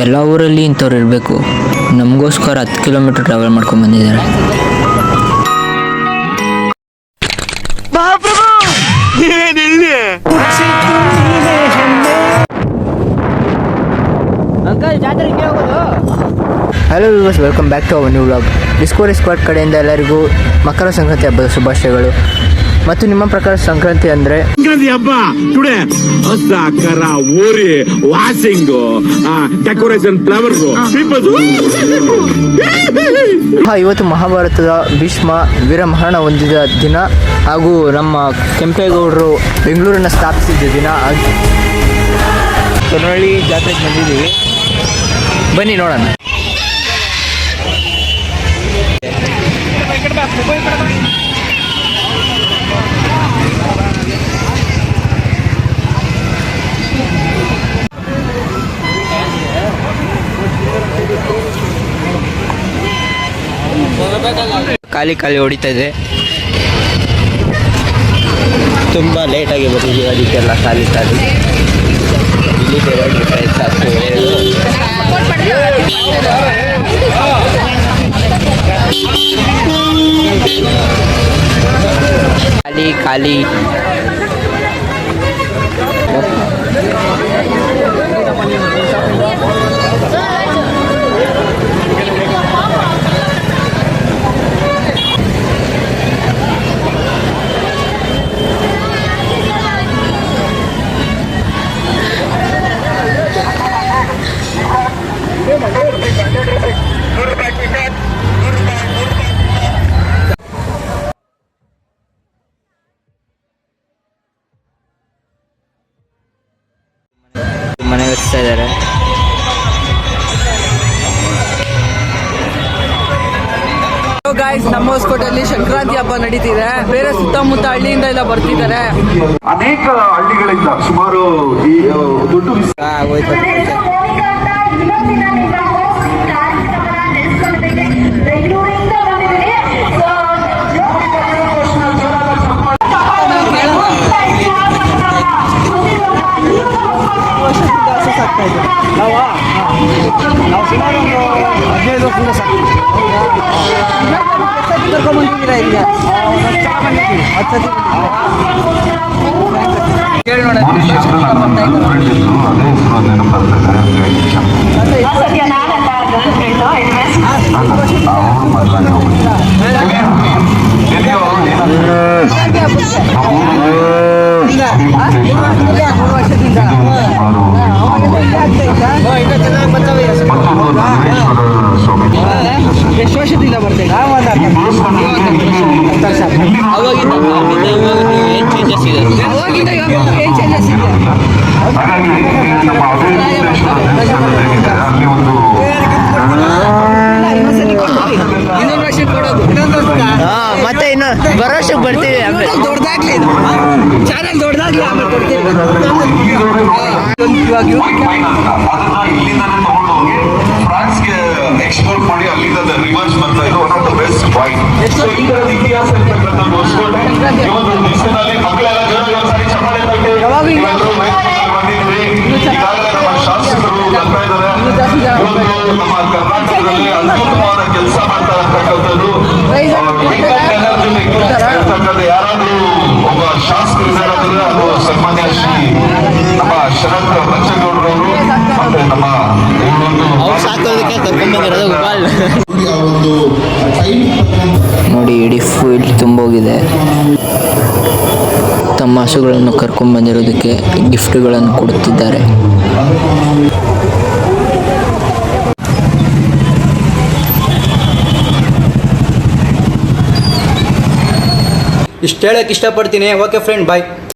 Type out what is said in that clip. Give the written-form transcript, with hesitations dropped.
ಎಲ್ಲ ಊರಲ್ಲಿ ಇಂಥವ್ರು ಇರಬೇಕು. ನಮಗೋಸ್ಕರ 10 ಕಿಲೋಮೀಟರ್ ಟ್ರಾವೆಲ್ ಮಾಡ್ಕೊಂಡು ಬಂದಿದ್ದಾರೆ. Hello viewers, welcome back to our new vlog. Discovery squad ಕಡೆಯಿಂದ ಎಲ್ಲರಿಗೂ ಮಕರ ಸಂಕ್ರಾಂತಿ ಹಬ್ಬದ ಶುಭಾಶಯಗಳು. ಮತ್ತು ನಿಮ್ಮ ಪ್ರಕಾರ ಸಂಕ್ರಾಂತಿ ಅಂದ್ರೆ ಸಂಕ್ರಾಂತಿ ಹಬ್ಬ ಟುಡೇ ಹೊಸ ಕರ ಓರಿ ವಾಷಿಂಗ್ ಡೆಕೋರೇಷನ್ ಫ್ಲವರ್ಸ್ ಇವತ್ತು ಮಹಾಭಾರತದ ಭೀಷ್ಮ ವೀರಮರಣ ಹೊಂದಿದ ದಿನ ಹಾಗೂ ನಮ್ಮ ಕೆಂಪೇಗೌಡರು ಬೆಂಗಳೂರನ್ನು ಸ್ಥಾಪಿಸಿದ ದಿನ. ಕನ್ನಳ್ಳಿ ಜಾತ್ರೆಗೆ ಬಂದಿದ್ದೀವಿ, ಬನ್ನಿ ನೋಡೋಣ. ಖಾಲಿ ಖಾಲಿ ಹೊಡಿತಾ ಇದೆ. ತುಂಬ ಲೇಟಾಗಿ ಬಂದಿದ್ದೀವಿ, ಅದಕ್ಕೆಲ್ಲ ಖಾಲಿ ಖಾಲಿ. ಇಲ್ಲಿ ಖಾಲಿ ಖಾಲಿ. ಮನೆ ಒತ್ತಿಸ್ತಾ ಇದ್ದಾರೆ. ಗಾಯ್ಸ್, ನಮ್ಮ ಹೊಸಕೋಟೆಯಲ್ಲಿ ಸಂಕ್ರಾಂತಿ ಹಬ್ಬ ನಡೀತಿದೆ. ಬೇರೆ ಸುತ್ತಮುತ್ತ ಹಳ್ಳಿಯಿಂದ ಎಲ್ಲ ಬರ್ತಿದ್ದಾರೆ. ಅನೇಕ ಹಳ್ಳಿಗಳಿಂದ ಸುಮಾರು ದೊಡ್ಡ ನಾವು ಸುಮಾರು ಒಂದು 15 ವರ್ಷದಿಂದ ಕರ್ಕೊಂಡ್ಬಂದಿದ್ದೀರಾ ಇಲ್ಲಿಗೆ? ಕೇಳಿ ನೋಡೋಣ. ಎಷ್ಟು ವರ್ಷದಿಂದ ಬರ್ತೀರಾ? ಇನ್ನೊಂದು ವರ್ಷ ಕೊಡೋದು, ಮತ್ತೆ ಇನ್ನು ಬರೋ ವರ್ಷಕ್ಕೆ ಬರ್ತೀವಿ. ದೊಡ್ಡದಾಗ್ಲಿ, ಚಾನಲ್ ದೊಡ್ಡದಾಗ್ಲಿ, ಆಮೇಲೆ ಕೊಡ್ತೀವಿ. ಫ್ರಾನ್ಸ್ಗೆ ಎಕ್ಸ್ಪೋರ್ಟ್ ಮಾಡಿ ಅಲ್ಲಿಂದ ರಿವರ್ಸ್ ಬರ್ತಾ ಇದ್ದು one of the best point. So ಈ ತರದ ಇತಿಹಾಸ ಇರ್ತಕ್ಕಂಥ ಹೊಸಕೋಟೆ ಇವತ್ತು ದೇಶದಲ್ಲಿ ಮಕ್ಕಳೆಲ್ಲ ಜೋರಾಗಿ ಒಂದ್ಸಾರಿ ಚಪ್ಪಾಳೆ ತಟ್ಟೆ. ಬಂದಿದ್ವಿ, ಈಗಾಗಲೇ ನಮ್ಮ ಶಾಸಕರು ಬರ್ತಾ ಇದ್ದಾರೆ. ಇವತ್ತು ನಮ್ಮ ಕರ್ನಾಟಕದಲ್ಲಿ ಅದ್ಭುತವಾದ ಕೆಲಸ ಮಾಡ್ತಾ ಇರ್ತಕ್ಕಂಥದ್ದು ಯಾರಾದ್ರೂ ಒಬ್ಬ ಶಾಸಕರು ಇದ್ದಾರಂದ್ರೆ ಅದು ಸನ್ಮಾನ್ಯ ಶ್ರೀ ನಮ್ಮ ಶರತ್ ಬಚ್ಚೇಗೌಡರವರು. ಮತ್ತೆ ನಮ್ಮ ನೋಡಿ, ಇಡೀ ಫೀಲ್ಡ್ ತುಂಬೋಗಿದೆ. ತಮ್ಮ ಹಸುಗಳನ್ನು ಕರ್ಕೊಂಡು ಬಂದಿರೋದಕ್ಕೆ ಗಿಫ್ಟ್ಗಳನ್ನು ಕೊಡುತ್ತಿದ್ದಾರೆ. ಇಷ್ಟು ಹೇಳಕ್ಕೆ ಇಷ್ಟಪಡ್ತೀನಿ. ಓಕೆ ಫ್ರೆಂಡ್, ಬಾಯ್.